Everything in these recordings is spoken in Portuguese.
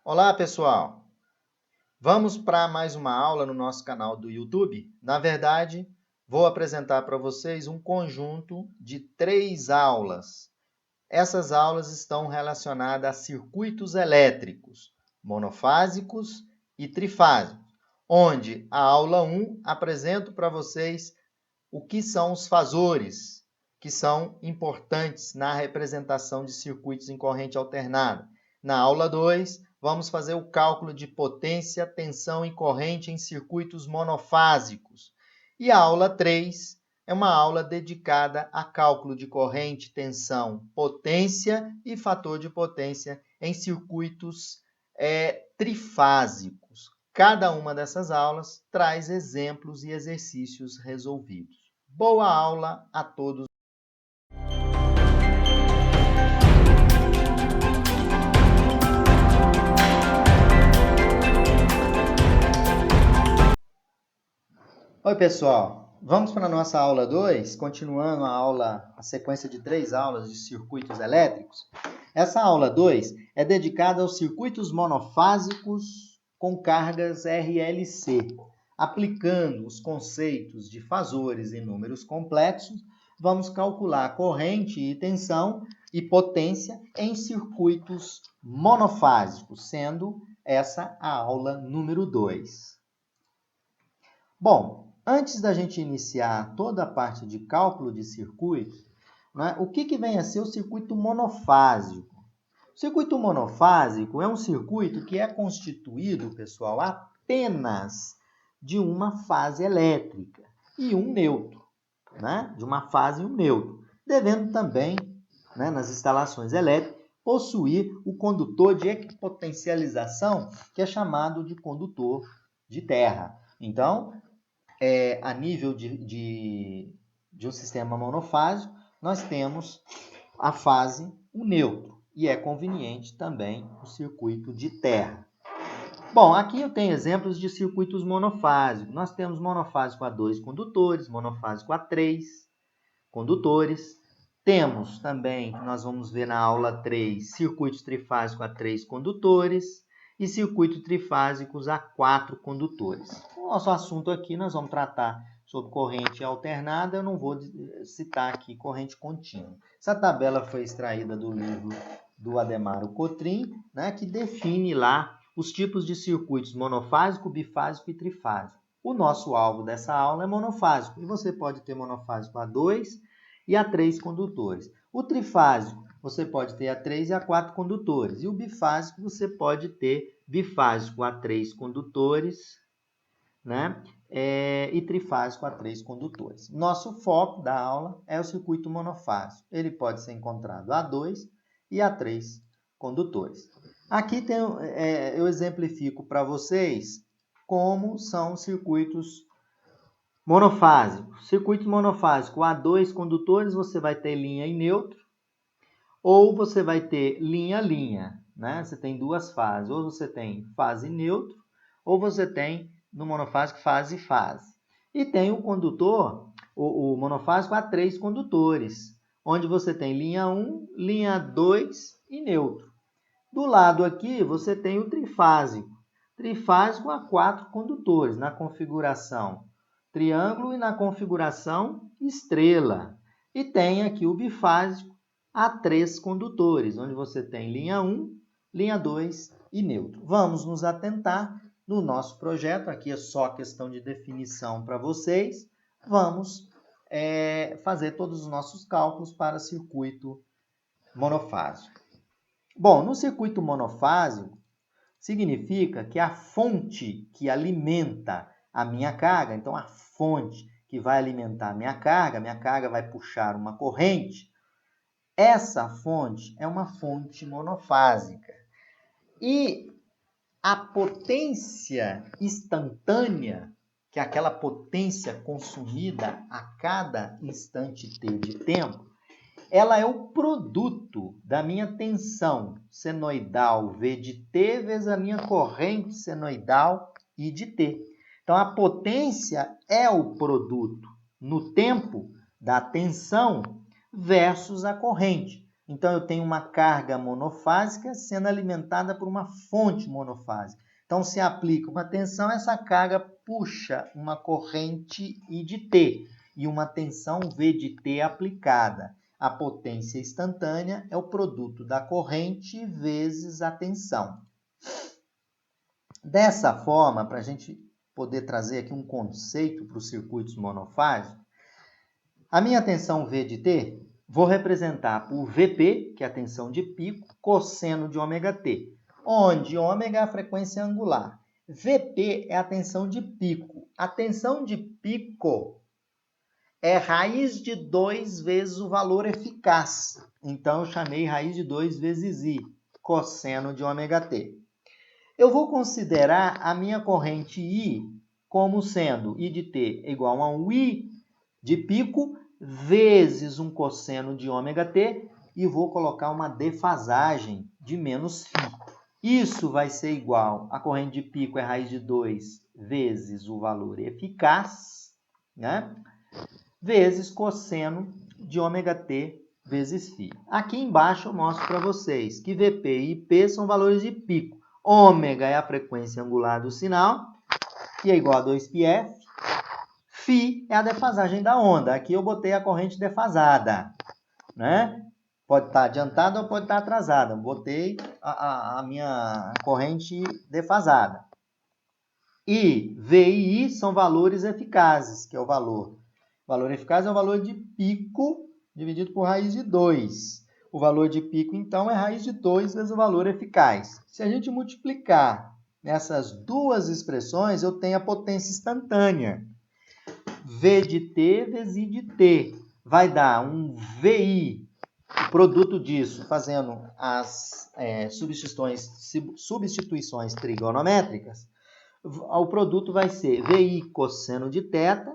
Olá, pessoal! Vamos para mais uma aula no nosso canal do YouTube. Na verdade, vou apresentar para vocês um conjunto de 3 aulas. Essas aulas estão relacionadas a circuitos elétricos, monofásicos e trifásicos, onde a aula 1 apresento para vocês o que são os fasores, que são importantes na representação de circuitos em corrente alternada. Na aula 2, vamos fazer o cálculo de potência, tensão e corrente em circuitos monofásicos. E a aula 3 é uma aula dedicada a cálculo de corrente, tensão, potência e fator de potência em circuitos trifásicos. Cada uma dessas aulas traz exemplos e exercícios resolvidos. Boa aula a todos! Oi, pessoal! Vamos para a nossa aula 2, continuando a sequência de 3 aulas de circuitos elétricos. Essa aula 2 é dedicada aos circuitos monofásicos com cargas RLC. Aplicando os conceitos de fasores e números complexos, vamos calcular corrente e tensão e potência em circuitos monofásicos, sendo essa a aula número 2. Bom, antes da gente iniciar toda a parte de cálculo de circuitos, né, o que vem a ser o circuito monofásico? O circuito monofásico é um circuito que é constituído, pessoal, apenas de uma fase elétrica e um neutro, né? De uma fase e um neutro, devendo também, né, nas instalações elétricas, possuir o condutor de equipotencialização, que é chamado de condutor de terra. Então, a nível de um sistema monofásico, nós temos a fase, o neutro, e é conveniente também o circuito de terra. Bom, aqui eu tenho exemplos de circuitos monofásicos. Nós temos monofásico a 2 condutores, monofásico a 3 condutores. Temos também, que nós vamos ver na aula 3, circuitos trifásicos a 3 condutores e circuitos trifásicos a 4 condutores. O nosso assunto aqui, nós vamos tratar sobre corrente alternada, eu não vou citar aqui corrente contínua. Essa tabela foi extraída do livro do Ademaro Cotrim, né, que define lá os tipos de circuitos monofásico, bifásico e trifásico. O nosso alvo dessa aula é monofásico, e você pode ter monofásico a 2 e a 3 condutores. O trifásico, você pode ter a 3 e a 4 condutores. E o bifásico, você pode ter bifásico a 3 condutores, né? E trifásico a 3 condutores. Nosso foco da aula é o circuito monofásico. Ele pode ser encontrado a 2 e a 3 condutores. Aqui eu exemplifico para vocês como são circuitos monofásicos. Circuito monofásico a 2 condutores, você vai ter linha e neutro, ou você vai ter linha-linha, né? Você tem duas fases, ou você tem fase neutro, ou você tem no monofásico fase-fase. E tem o condutor, o monofásico a 3 condutores, onde você tem linha 1, linha 2 e neutro. Do lado aqui, você tem o trifásico. Trifásico a 4 condutores, na configuração triângulo e na configuração estrela. E tem aqui o bifásico a 3 condutores, onde você tem linha 1, linha 2 e neutro. Vamos nos atentar no nosso projeto. Aqui é só questão de definição para vocês. Vamos fazer todos os nossos cálculos para circuito monofásico. Bom, no circuito monofásico, significa que a fonte que alimenta a minha carga, então a fonte que vai alimentar a minha carga vai puxar uma corrente, essa fonte é uma fonte monofásica. E a potência instantânea, que é aquela potência consumida a cada instante t de tempo, ela é o produto da minha tensão senoidal V de T vezes a minha corrente senoidal I de T. Então, a potência é o produto no tempo da tensão versus a corrente. Então, eu tenho uma carga monofásica sendo alimentada por uma fonte monofásica. Então, se aplica uma tensão, essa carga puxa uma corrente I de T e uma tensão V de T aplicada. A potência instantânea é o produto da corrente vezes a tensão. Dessa forma, para a gente poder trazer aqui um conceito para os circuitos monofásicos, a minha tensão V de T, vou representar por Vp, que é a tensão de pico, cosseno de ômega-T, onde ômega é a frequência angular. Vp é a tensão de pico. A tensão de pico é raiz de 2 vezes o valor eficaz. Então, eu chamei raiz de 2 vezes I, cosseno de ômega-T. Eu vou considerar a minha corrente I como sendo I de T igual a um I de pico vezes um cosseno de ômega-T e vou colocar uma defasagem de menos φ. Isso vai ser igual, a corrente de pico é raiz de 2 vezes o valor eficaz, né? Vezes cosseno de ômega-T vezes φ. Aqui embaixo eu mostro para vocês que Vp e Ip são valores de pico. Ômega é a frequência angular do sinal, que é igual a 2πf. Φ é a defasagem da onda. Aqui eu botei a corrente defasada, né? Pode estar adiantada ou pode estar atrasada. Botei a minha corrente defasada. E V e I são valores eficazes, que é o valor. O valor eficaz é o valor de pico dividido por raiz de 2. O valor de pico, então, é raiz de 2 vezes o valor eficaz. Se a gente multiplicar nessas duas expressões, eu tenho a potência instantânea. V de T vezes I de T vai dar um VI. O produto disso, fazendo as substituições trigonométricas, o produto vai ser VI cosseno de θ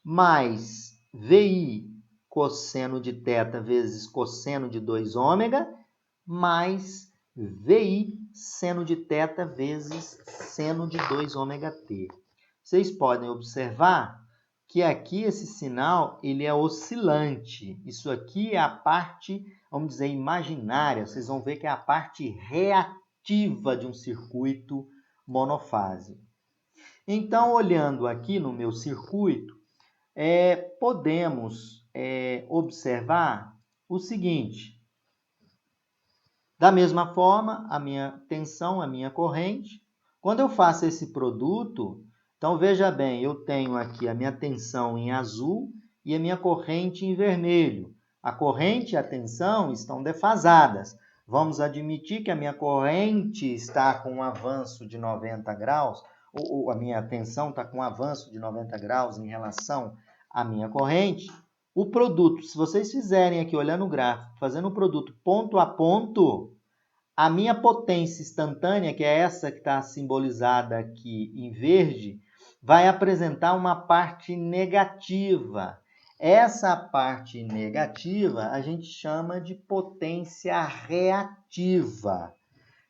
mais VI cosseno de θ vezes cosseno de 2 ômega mais VI seno de θ vezes seno de 2 ômega t. Vocês podem observar que aqui esse sinal ele é oscilante. Isso aqui é a parte, vamos dizer, imaginária. Vocês vão ver que é a parte reativa de um circuito monofásico. Então, olhando aqui no meu circuito, podemos observar o seguinte. Da mesma forma, a minha tensão, a minha corrente. Quando eu faço esse produto, então veja bem, eu tenho aqui a minha tensão em azul e a minha corrente em vermelho. A corrente e a tensão estão defasadas. Vamos admitir que a minha corrente está com um avanço de 90 graus, ou a minha tensão está com um avanço de 90 graus em relação à minha corrente. O produto, se vocês fizerem aqui, olhando o gráfico, fazendo o produto ponto a ponto, a minha potência instantânea, que é essa que está simbolizada aqui em verde, vai apresentar uma parte negativa. Essa parte negativa a gente chama de potência reativa,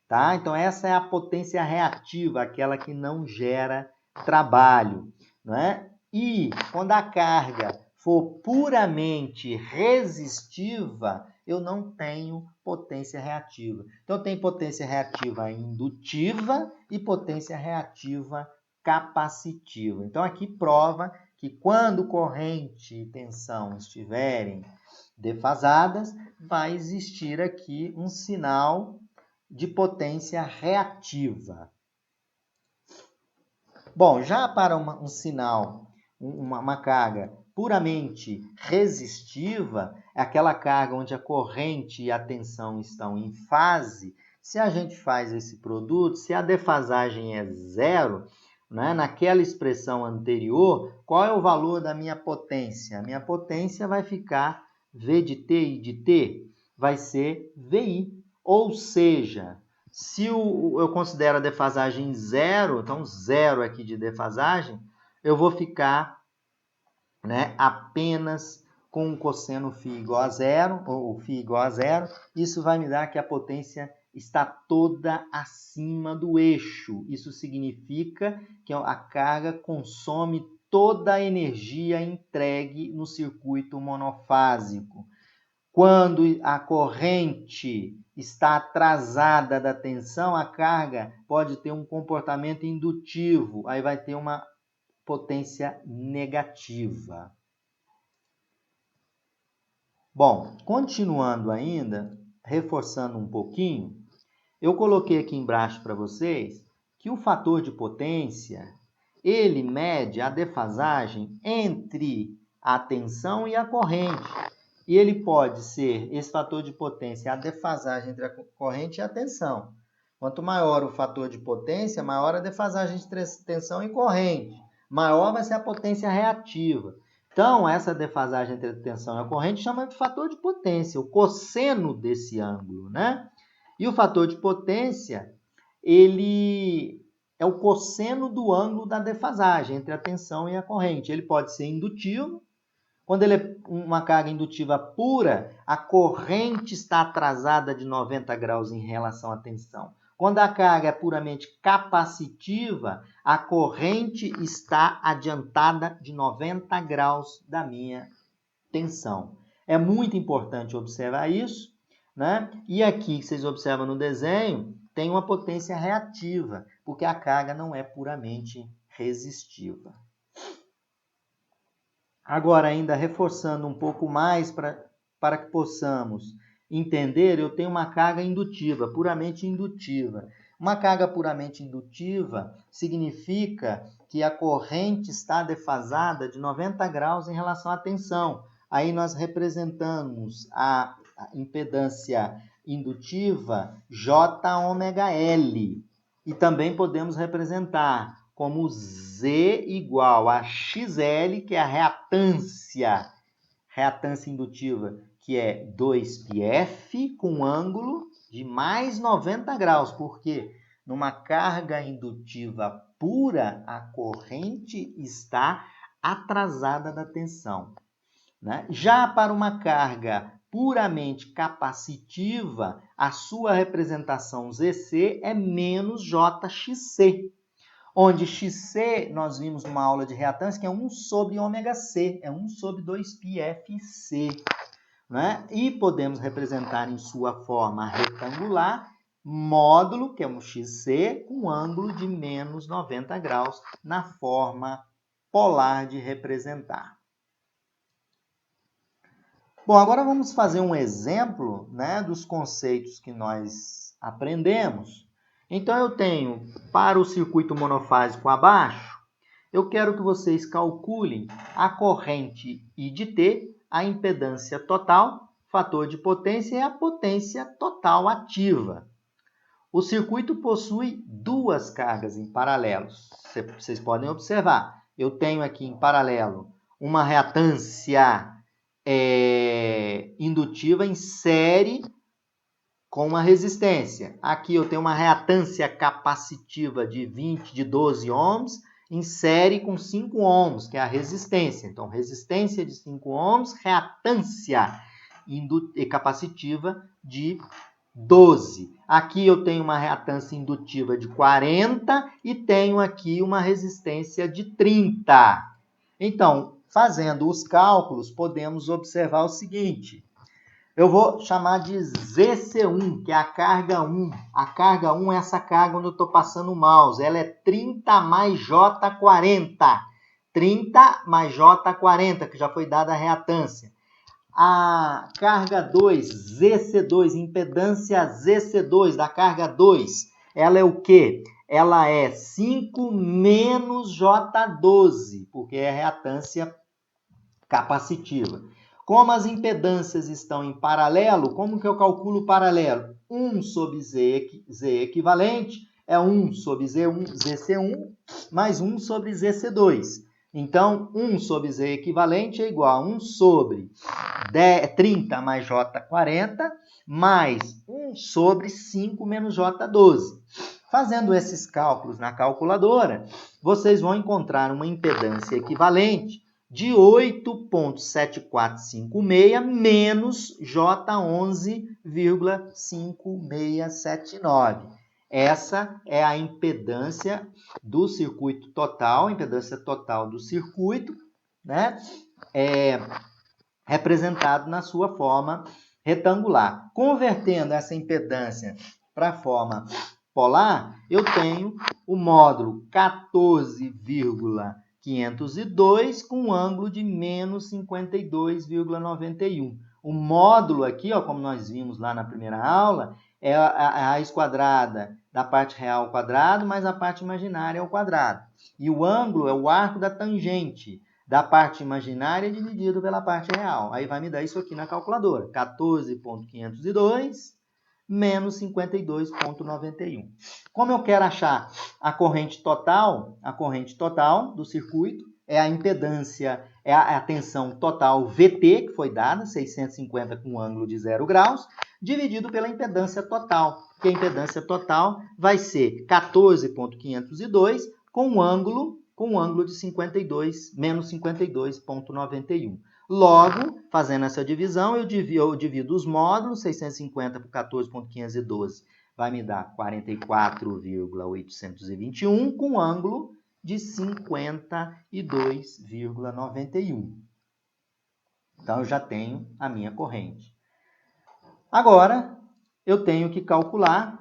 tá? Então, essa é a potência reativa, aquela que não gera trabalho, não é? E quando a carga for puramente resistiva, eu não tenho potência reativa. Então, tem potência reativa indutiva e potência reativa capacitiva. Então, aqui prova que quando corrente e tensão estiverem defasadas, vai existir aqui um sinal de potência reativa. Bom, já para um sinal, uma carga puramente resistiva, é aquela carga onde a corrente e a tensão estão em fase. Se a gente faz esse produto, se a defasagem é zero, né, naquela expressão anterior, qual é o valor da minha potência? A minha potência vai ficar V de T e de T, vai ser VI. Ou seja, se eu considero a defasagem zero, então zero aqui de defasagem, eu vou ficar, né, apenas com um cosseno φ igual a zero, ou φ igual a zero. Isso vai me dar que a potência está toda acima do eixo. Isso significa que a carga consome toda a energia entregue no circuito monofásico. Quando a corrente está atrasada da tensão, a carga pode ter um comportamento indutivo, aí vai ter uma potência negativa. Bom, continuando ainda, reforçando um pouquinho, eu coloquei aqui embaixo para vocês que o fator de potência, ele mede a defasagem entre a tensão e a corrente. E ele pode ser, esse fator de potência, a defasagem entre a corrente e a tensão. Quanto maior o fator de potência, maior a defasagem entre tensão e corrente. Maior vai ser a potência reativa. Então, essa defasagem entre a tensão e a corrente chama de fator de potência, o cosseno desse ângulo, né? E o fator de potência, ele é o cosseno do ângulo da defasagem entre a tensão e a corrente. Ele pode ser indutivo. Quando ele é uma carga indutiva pura, a corrente está atrasada de 90 graus em relação à tensão. Quando a carga é puramente capacitiva, a corrente está adiantada de 90 graus da minha tensão. É muito importante observar isso, né? E aqui, que vocês observam no desenho, tem uma potência reativa, porque a carga não é puramente resistiva. Agora, ainda reforçando um pouco mais para que possamos entender, eu tenho uma carga indutiva, puramente indutiva. Uma carga puramente indutiva significa que a corrente está defasada de 90 graus em relação à tensão. Aí nós representamos a impedância indutiva J⍵L. E também podemos representar como Z igual a XL, que é a reatância indutiva, que é 2πf com ângulo de mais 90 graus, porque numa carga indutiva pura, a corrente está atrasada da tensão, né? Já para uma carga puramente capacitiva, a sua representação ZC é menos JXC, onde XC nós vimos numa aula de reatância que é 1 sobre ômega-C, é 1 sobre 2πfC, né? E podemos representar em sua forma retangular módulo, que é um XC, com ângulo de menos 90 graus na forma polar de representar. Bom, agora vamos fazer um exemplo, né, dos conceitos que nós aprendemos. Então, eu tenho, para o circuito monofásico abaixo, eu quero que vocês calculem a corrente I de T, a impedância total, fator de potência e a potência total ativa. O circuito possui duas cargas em paralelo. Vocês podem observar, eu tenho aqui em paralelo uma reatância indutiva em série com uma resistência. Aqui eu tenho uma reatância capacitiva de 12 ohms em série com 5 ohms, que é a resistência. Então, resistência de 5 ohms, reatância capacitiva de 12. Aqui eu tenho uma reatância indutiva de 40 e tenho aqui uma resistência de 30. Então, fazendo os cálculos, podemos observar o seguinte. Eu vou chamar de ZC1, que é a carga 1. A carga 1 é essa carga onde eu estou passando o mouse. Ela é 30 mais J40. 30 mais J40, que já foi dada a reatância. A carga 2, ZC2, impedância ZC2 da carga 2, ela é o quê? Ela é 5 menos J12, porque é reatância capacitiva. Como as impedâncias estão em paralelo, como que eu calculo o paralelo? 1 sobre Z equivalente é 1 sobre ZC1 mais 1 sobre ZC2. Então, 1 sobre Z equivalente é igual a 1 sobre 30 mais J40 mais 1 sobre 5 menos J12. Fazendo esses cálculos na calculadora, vocês vão encontrar uma impedância equivalente de 8,7456 menos J11,5679. Essa é a impedância do circuito total, a impedância total do circuito, né? Representado na sua forma retangular. Convertendo essa impedância para a forma polar, eu tenho o módulo 14,502 com um ângulo de menos 52,91. O módulo aqui, ó, como nós vimos lá na primeira aula, é a raiz quadrada da parte real ao quadrado, mais a parte imaginária ao quadrado. E o ângulo é o arco da tangente da parte imaginária dividido pela parte real. Aí vai me dar isso aqui na calculadora. 14,502 menos 52,91. Como eu quero achar a corrente total do circuito é a impedância, é a tensão total VT, que foi dada, 650 com ângulo de 0 graus, dividido pela impedância total, que a impedância total vai ser 14,502 com um ângulo de 52, menos 52,91. Logo, fazendo essa divisão, eu divido os módulos, 650 por 14,512 vai me dar 44,821 com ângulo de 52,91. Então, eu já tenho a minha corrente. Agora, eu tenho que calcular,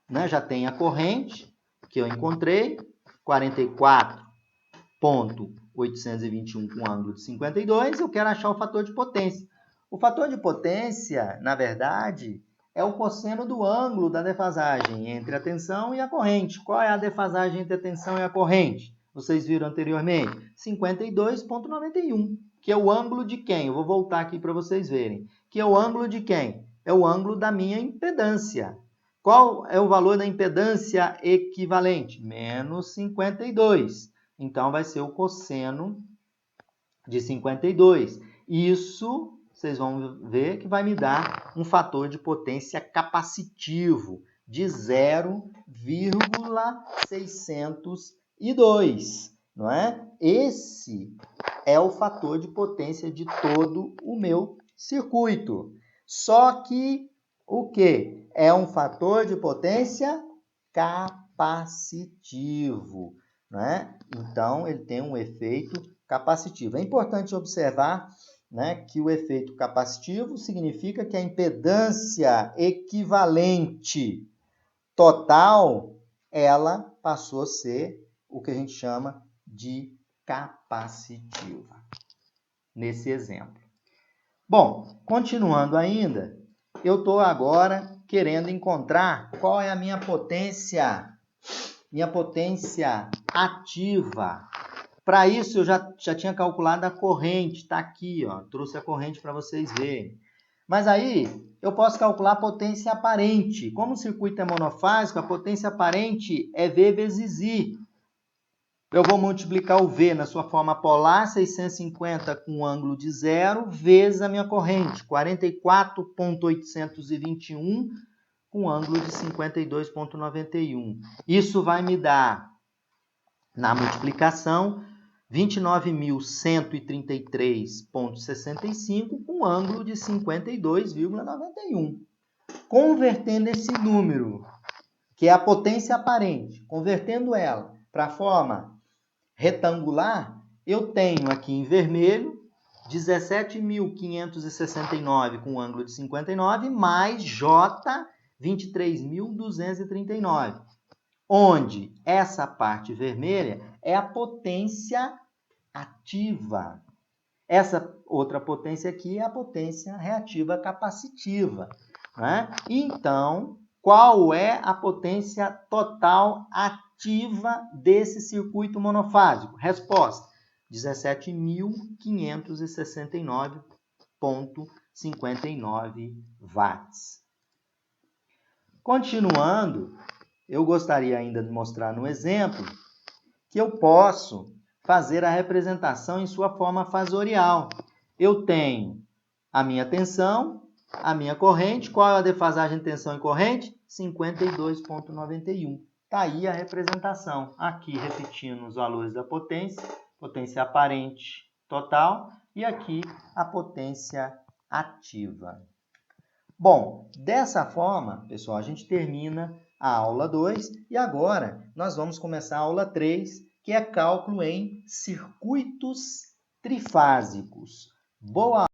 né? Já tenho a corrente que eu encontrei, 44,821 com ângulo de 52, eu quero achar o fator de potência. O fator de potência, na verdade, é o cosseno do ângulo da defasagem entre a tensão e a corrente. Qual é a defasagem entre a tensão e a corrente? Vocês viram anteriormente? 52,91, que é o ângulo de quem? Eu vou voltar aqui para vocês verem. Que é o ângulo de quem? É o ângulo da minha impedância. Qual é o valor da impedância equivalente? Menos 52. Então, vai ser o cosseno de 52. Isso, vocês vão ver que vai me dar um fator de potência capacitivo de 0,602, não é? Esse é o fator de potência de todo o meu circuito. Só que o quê? É um fator de potência capacitivo, né? Então, ele tem um efeito capacitivo. É importante observar, né, que o efeito capacitivo significa que a impedância equivalente total, ela passou a ser o que a gente chama de capacitiva, nesse exemplo. Bom, continuando ainda, eu estou agora querendo encontrar qual é a minha potência ativa. Para isso, eu já tinha calculado a corrente, está aqui, ó, trouxe a corrente para vocês verem. Mas aí, eu posso calcular a potência aparente. Como o circuito é monofásico, a potência aparente é V vezes I. Eu vou multiplicar o V na sua forma polar, 650 com ângulo de 0, vezes a minha corrente, 44,821 com ângulo de 52,91. Isso vai me dar, na multiplicação, 29.133,65 com ângulo de 52,91. Convertendo esse número, que é a potência aparente, convertendo ela para a forma retangular, eu tenho aqui em vermelho 17.569 com ângulo de 59 mais J 23.239, onde essa parte vermelha é a potência ativa. Essa outra potência aqui é a potência reativa capacitiva, né? Então, qual é a potência total ativa desse circuito monofásico? Resposta: 17.569,59 watts. Continuando, eu gostaria ainda de mostrar no exemplo que eu posso fazer a representação em sua forma fasorial. Eu tenho a minha tensão, a minha corrente. Qual é a defasagem de tensão e corrente? 52,91. Está aí a representação. Aqui, repetindo os valores da potência aparente total, e aqui a potência ativa. Bom, dessa forma, pessoal, a gente termina a aula 2 e agora nós vamos começar a aula 3, que é cálculo em circuitos trifásicos. Boa